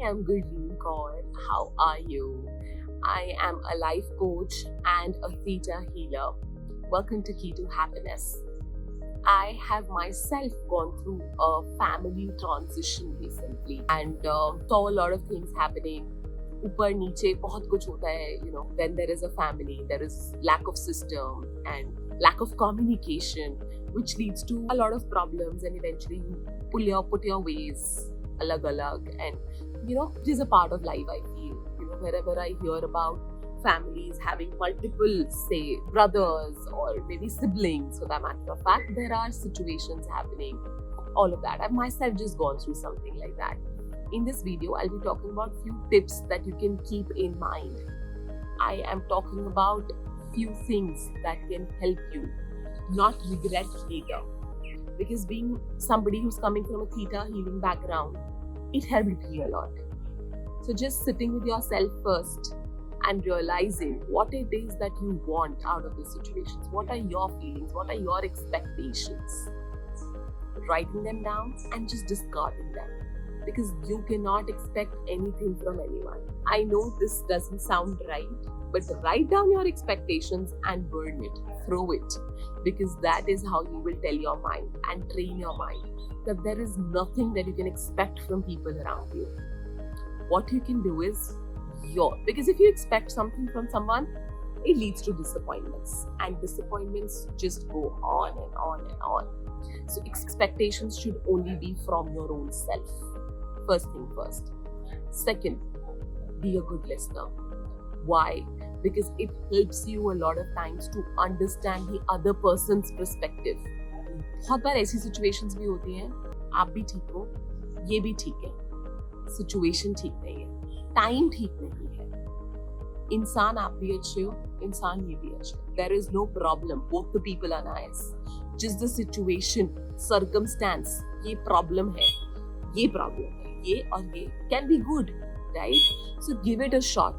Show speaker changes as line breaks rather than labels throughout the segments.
am Gurleen Kaur. How are you? I am a life coach and a theta healer. Welcome to Key to Happiness. I have myself gone through a family transition recently and saw a lot of things happening. ऊपर नीचे बहुत कुछ होता है, when there is a family, there is lack of system and lack of communication, which leads to a lot of problems, and eventually you put your ways alag, and it is a part of life. I feel, wherever I hear about families having multiple, say, brothers or maybe siblings, for that matter of fact, there are situations happening, all of that. I've myself just gone through something like that. In this video, I'll be talking about few tips that you can keep in mind. I am talking about few things that can help you not regret later. Because being somebody who's coming from a theta healing background, it helped me a lot. So just sitting with yourself first and realizing what it is that you want out of the situations. What are your feelings? What are your expectations? Writing them down and just discarding them. Because you cannot expect anything from anyone. I know this doesn't sound right, but write down your expectations and burn it, throw it, because that is how you will tell your mind and train your mind that there is nothing that you can expect from people around you. What you can do is because if you expect something from someone, it leads to disappointments, and disappointments just go on and on and on. So expectations should only be from your own self. First thing first. Second, be a good listener. Why? Because it helps you a lot of times to understand the other person's perspective. बहुत बार ऐसी situations भी होती हैं, आप भी ठीक हो, ये भी ठीक है, situation ठीक नहीं है, time ठीक नहीं है, इंसान आप भी अच्छे हो, इंसान ये भी अच्छे हो. There is no problem. Both the people are nice. Just the situation, circumstance, ये problem है, ये problem है. ये और ये can be good, right? So give it a shot.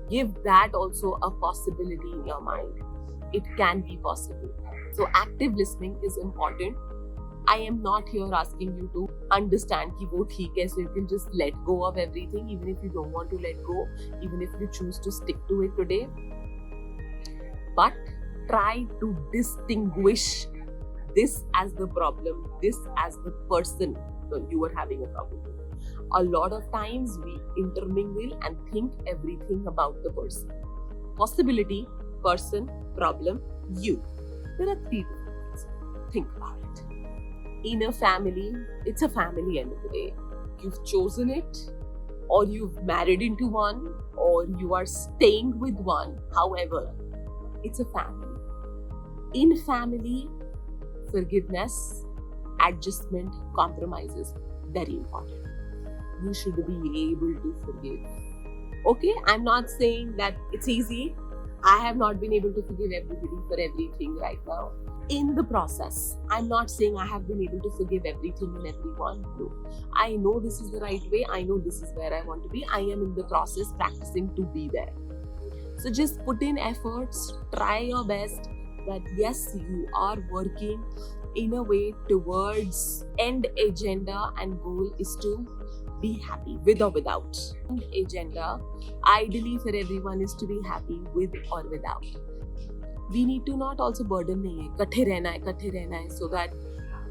Give that also a possibility in your mind. It can be possible. So active listening is important. I am not here asking you to understand कि वो ठीक है, so you can just let go of everything, even if you don't want to let go, even if you choose to stick to it today. But try to distinguish this as the problem, this as the person you are having a problem with. A lot of times we intermingle and think everything about the person. Possibility, person, problem, you. There are three things. Think about it. In a family, it's a family end of the day. You've chosen it, or you've married into one, or you are staying with one. However, it's a family. In family, forgiveness, adjustment, compromises, very important. You should be able to forgive. Okay, I'm not saying that it's easy. I have not been able to forgive everybody for everything right now. In the process, I'm not saying I have been able to forgive everything and everyone. No. I know this is the right way. I know this is where I want to be. I am in the process practicing to be there. So just put in efforts, try your best, that yes, you are working in a way towards end agenda and goal is to be happy with or without. End agenda, ideally for everyone, is to be happy with or without. We need to not also burden नहीं है, कट्ठे रहना है, so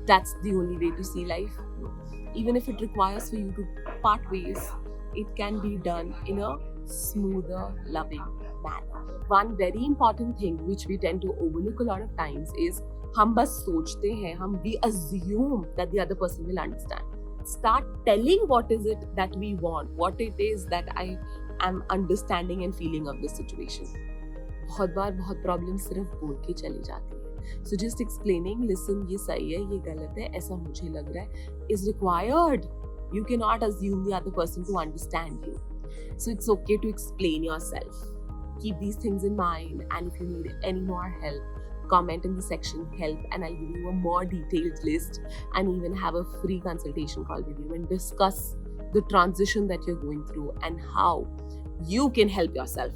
that's the only way to see life. No. Even if it requires for you to part ways, it can be done in a smoother, loving manner. One very important thing which we tend to overlook a lot of times is हम बस सोचते हैं, we assume that the other person will understand. Start telling what is it that we want, what it is that I am understanding and feeling of the situation. बहुत बार बहुत problem सिर्फ बोल के चली जाती है. So just explaining, listen, ये सही है, ये गलत है, ऐसा मुझे लग रहा है, is required. You cannot assume the other person to understand you. So it's okay to explain yourself. Keep these things in mind, and if you need any more help, comment in the section help, and I'll give you a more detailed list and even have a free consultation call with you and discuss the transition that you're going through and how you can help yourself.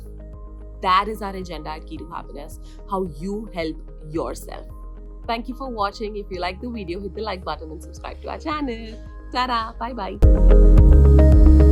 That is our agenda at Key to Happiness, how you help yourself. Thank you for watching. If you like the video, hit the like button and subscribe to our channel. Ta-da! Bye-bye.